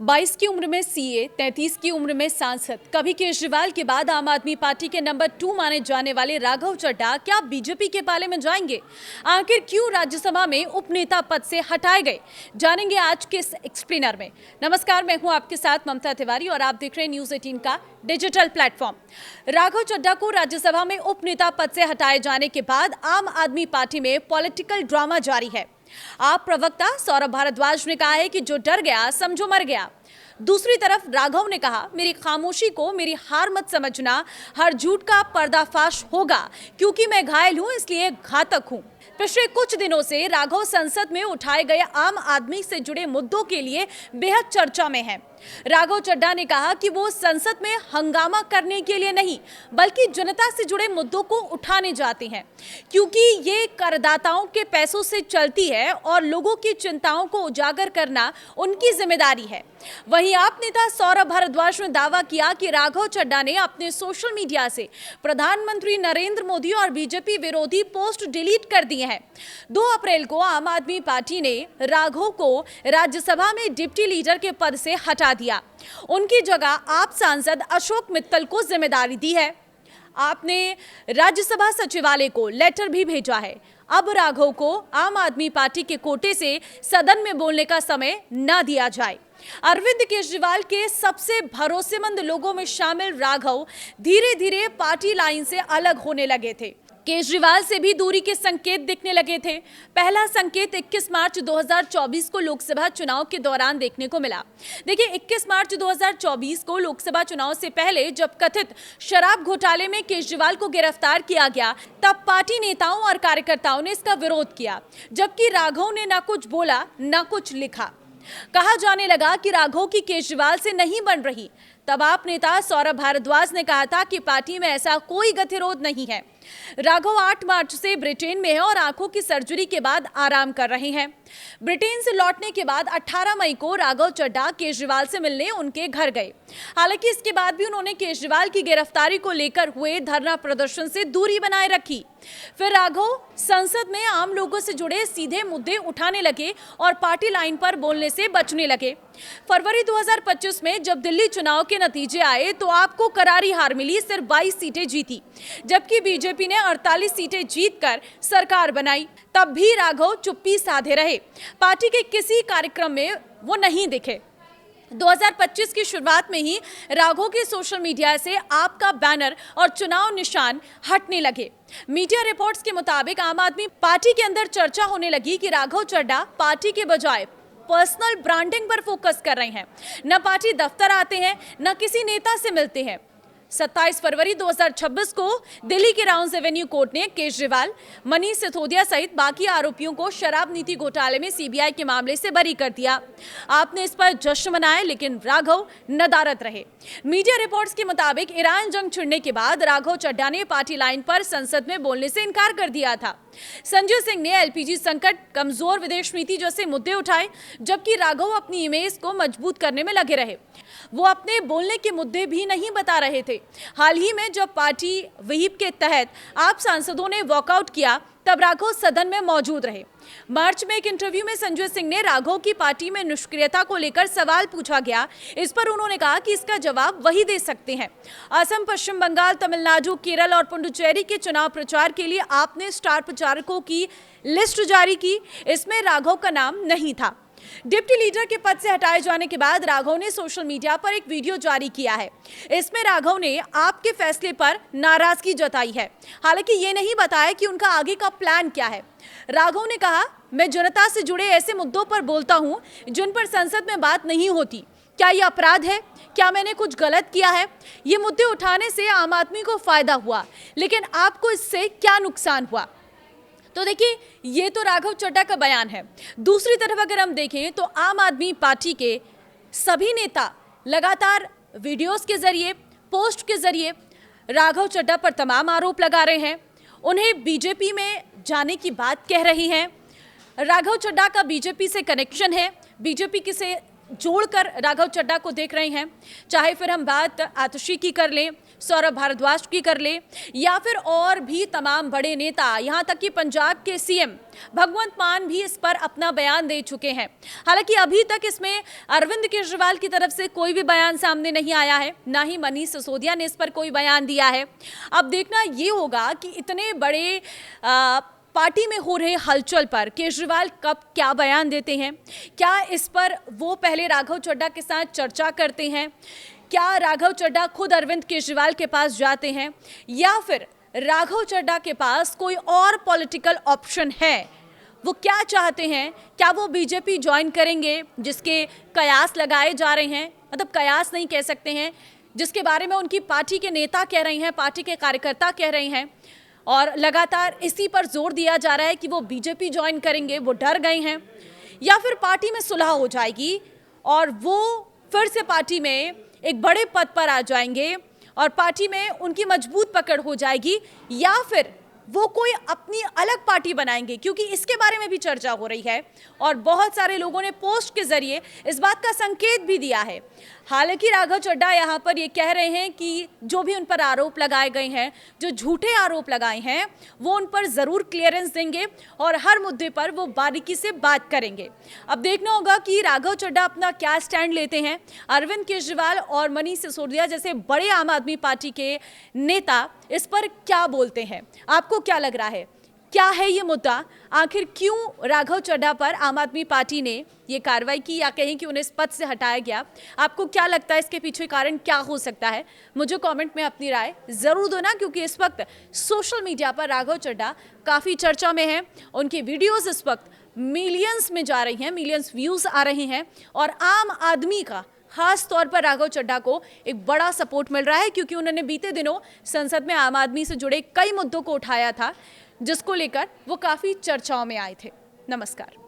22 की उम्र में सीए, 33 की उम्र में सांसद, कभी केजरीवाल के बाद आम आदमी पार्टी के नंबर 2 माने जाने वाले राघव चड्ढा क्या बीजेपी के पाले में जाएंगे? आखिर क्यों राज्यसभा में उपनेता पद से हटाए गए, जानेंगे आज के इस एक्सप्लेनर में। नमस्कार, मैं हूं आपके साथ ममता तिवारी और आप देख रहे हैं न्यूज़ 18 का डिजिटल प्लेटफॉर्म। राघव चड्ढा को राज्यसभा में उपनेता पद से हटाए जाने के बाद आम आदमी पार्टी में पॉलिटिकल ड्रामा जारी है। आप प्रवक्ता सौरभ भारद्वाज ने कहा है कि जो डर गया समझो मर गया। दूसरी तरफ राघव ने कहा, मेरी खामोशी को मेरी हार मत समझना, हर झूठ का पर्दाफाश होगा, क्योंकि मैं घायल हूं इसलिए घातक हूं। पिछले कुछ दिनों से राघव संसद में उठाए गए आम आदमी से जुड़े मुद्दों के लिए बेहद चर्चा में हैं। राघव चड्ढा ने कहा कि वो संसद में हंगामा करने के लिए नहीं, बल्कि जनता से जुड़े मुद्दों को उठाने जाते हैं, क्योंकि ये करदाताओं के पैसों से चलती है और लोगों की चिंताओं को उजागर करना उनकी जिम्मेदारी है। वहीं आप नेता सौरभ भारद्वाज ने दावा किया कि राघव चड्ढा ने अपने सोशल मीडिया से प्रधानमंत्री नरेंद्र मोदी और बीजेपी विरोधी पोस्ट डिलीट कर दिए हैं। 2 अप्रैल को आम आदमी पार्टी ने राघव को राज्यसभा में डिप्टी लीडर के पद से हटा दिया। उनकी जगह आप सांसद अशोक मित्तल को जिम्मेदारी दी है। आपने राज्यसभा सचिवालय को लेटर भी भेजा है। अब राघव को आम आदमी पार्टी के कोटे से सदन में बोलने का समय न दिया जाए। अरविंद केजरीवाल के सबसे भरोसेमंद लोगों में शामिल राघव धीरे धीरे पार्टी लाइन से अलग होने लगे थे। केजरीवाल से भी दूरी के संकेत दिखने लगे थे। पहला संकेत 21 मार्च 2024 को लोकसभा चुनाव के दौरान देखने को मिला। देखिए, 21 मार्च 2024 को लोकसभा चुनाव से पहले जब कथित शराब घोटाले में केजरीवाल को गिरफ्तार किया गया, तब पार्टी नेताओं और कार्यकर्ताओं ने इसका विरोध किया, जबकि राघव ने ना कुछ बोला ना कुछ लिखा। कहा जाने लगा कि राघव की केजरीवाल से नहीं बन रही। तब आप नेता सौरभ भारद्वाज ने कहा था कि पार्टी में ऐसा कोई गतिरोध नहीं है। राघव 8 मार्च से ब्रिटेन में है और आंखों की सर्जरी के बाद आराम कर रहे हैं। ब्रिटेन से लौटने के बाद 18 मई को राघव चड्ढा केजरीवाल से मिलने उनके घर गए। हालांकि इसके बाद भी उन्होंने केजरीवाल की गिरफ्तारी को लेकर हुए धरना प्रदर्शन से दूरी बनाए रखी। फिर राघव संसद में आम लोगों से जुड़े सीधे मुद्दे उठाने लगे और पार्टी लाइन पर बोलने से बचने लगे। फरवरी 2025 में जब दिल्ली चुनाव के नतीजे आए तो आपको करारी हार मिली, सिर्फ 22 सीटें जीती, जबकि बीजेपी ने 48 सीटें जीतकर सरकार बनाई। तब भी राघव चुप्पी साधे रहे। पार्टी के किसी कार्यक्रम में वो नहीं दिखे। 2025 की शुरुआत में ही राघव के सोशल मीडिया से आपका बैनर और चुनाव निशान हटने लगे। मीडिया रिपोर्ट्स के मुताबिक आम आदमी पार्टी के अंदर चर्चा होने लगी कि राघव चड्ढा पार्टी के बजाय पर्सनल ब्रांडिंग पर फोकस कर रहे हैं। न पार्टी दफ्तर आते हैं, न किसी नेता से मिलते हैं। 27 फरवरी 2026 को दिल्ली के राउंड एवेन्यू कोर्ट ने केजरीवाल, मनीष सिसोदिया सहित बाकी आरोपियों को शराब नीति घोटाले में सीबीआई के मामले से बरी कर दिया। आपने इस पर जश्न मनाया, लेकिन राघव नदारद रहे। मीडिया रिपोर्ट्स के मुताबिक ईरान जंग छिड़ने के बाद राघव चड्ढा ने पार्टी लाइन पर संसद में बोलने से इनकार कर दिया था। संजय सिंह ने एलपीजी संकट, कमजोर विदेश नीति जैसे मुद्दे उठाए, जबकि राघव अपनी इमेज को मजबूत करने में लगे रहे। वो अपने बोलने के मुद्दे भी नहीं बता रहे थे। हाल ही में जब पार्टी व्हीप के तहत आप सांसदों ने वॉकआउट किया, तब राघव सदन में मौजूद रहे। मार्च में एक इंटरव्यू में संजय सिंह ने राघव की पार्टी में निष्क्रियता को लेकर सवाल पूछा गया। इस पर उन्होंने कहा कि इसका जवाब वही दे सकते हैं। असम, पश्चिम बंगाल, तमिलनाडु, केरल और पुडुचेरी के चुनाव प्रचार के लिए आपने स्टार प्रचारकों की लिस्ट जारी की, इसमें राघव का नाम नहीं था। डिप्टी लीडर के पद से हटाए जाने के बाद राघव ने सोशल मीडिया पर एक वीडियो जारी किया है। इसमें राघव ने आपके फैसले पर नाराजगी जताई है। हालांकि ये नहीं बताया कि उनका आगे का प्लान क्या है। राघव ने कहा, मैं जनता से जुड़े ऐसे मुद्दों पर बोलता हूं जिन पर संसद में बात नहीं होती। क्या ये अपराध है? क्या मैंने कुछ गलत किया है? ये मुद्दे उठाने से आम आदमी को फायदा हुआ, लेकिन आपको इससे क्या नुकसान हुआ? तो देखिए, ये तो राघव चड्ढा का बयान है। दूसरी तरफ अगर हम देखें तो आम आदमी पार्टी के सभी नेता लगातार वीडियोस के जरिए, पोस्ट के जरिए राघव चड्ढा पर तमाम आरोप लगा रहे हैं। उन्हें बीजेपी में जाने की बात कह रही हैं। राघव चड्ढा का बीजेपी से कनेक्शन है, बीजेपी से जोड़कर राघव चड्ढा को देख रहे हैं। चाहे फिर हम बात आतिशी की कर लें, सौरभ भारद्वाज की कर ले या फिर और भी तमाम बड़े नेता, यहाँ तक कि पंजाब के सीएम भगवंत मान भी इस पर अपना बयान दे चुके हैं। हालांकि अभी तक इसमें अरविंद केजरीवाल की तरफ से कोई भी बयान सामने नहीं आया है, ना ही मनीष सिसोदिया ने इस पर कोई बयान दिया है। अब देखना ये होगा कि इतने बड़े पार्टी में हो रहे हलचल पर केजरीवाल कब क्या बयान देते हैं। क्या इस पर वो पहले राघव चड्ढा के साथ चर्चा करते हैं, क्या राघव चड्ढा खुद अरविंद केजरीवाल के पास जाते हैं, या फिर राघव चड्ढा के पास कोई और पॉलिटिकल ऑप्शन है, वो क्या चाहते हैं, क्या वो बीजेपी ज्वाइन करेंगे जिसके कयास लगाए जा रहे हैं, मतलब कयास नहीं कह सकते हैं, जिसके बारे में उनकी पार्टी के नेता कह रहे हैं, पार्टी के कार्यकर्ता कह रहे हैं, और लगातार इसी पर जोर दिया जा रहा है कि वो बीजेपी ज्वाइन करेंगे, वो डर गए हैं, या फिर पार्टी में सुलह हो जाएगी और वो फिर से पार्टी में एक बड़े पद पर आ जाएंगे और पार्टी में उनकी मजबूत पकड़ हो जाएगी, या फिर वो कोई अपनी अलग पार्टी बनाएंगे, क्योंकि इसके बारे में भी चर्चा हो रही है और बहुत सारे लोगों ने पोस्ट के जरिए इस बात का संकेत भी दिया है। हालांकि राघव चड्ढा यहाँ पर ये कह रहे हैं कि जो भी उन पर आरोप लगाए गए हैं, जो झूठे आरोप लगाए हैं, वो उन पर ज़रूर क्लियरेंस देंगे और हर मुद्दे पर वो बारीकी से बात करेंगे। अब देखना होगा कि राघव चड्ढा अपना क्या स्टैंड लेते हैं। अरविंद केजरीवाल और मनीष सिसोदिया जैसे बड़े आम आदमी पार्टी के नेता इस पर क्या बोलते हैं। आपको क्या लग रहा है, क्या है ये मुद्दा? आखिर क्यों राघव चड्ढा पर आम आदमी पार्टी ने ये कार्रवाई की, या कहें कि उन्हें इस पद से हटाया गया? आपको क्या लगता है इसके पीछे कारण क्या हो सकता है? मुझे कमेंट में अपनी राय जरूर दो ना, क्योंकि इस वक्त सोशल मीडिया पर राघव चड्ढा काफ़ी चर्चा में हैं। उनकी वीडियोज़ इस वक्त मिलियंस में जा रही हैं, मिलियंस व्यूज़ आ रहे हैं और आम आदमी का खास तौर पर राघव चड्ढा को एक बड़ा सपोर्ट मिल रहा है, क्योंकि उन्होंने बीते दिनों संसद में आम आदमी से जुड़े कई मुद्दों को उठाया था, जिसको लेकर वो काफ़ी चर्चाओं में आए थे। नमस्कार।